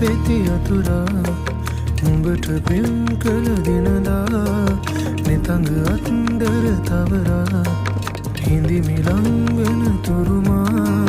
වෙති අතුරා උඹට පෙම් කළ දිනදා නිතඟ අත්දර තවරා හිඳි මිලං වෙන තුරුමා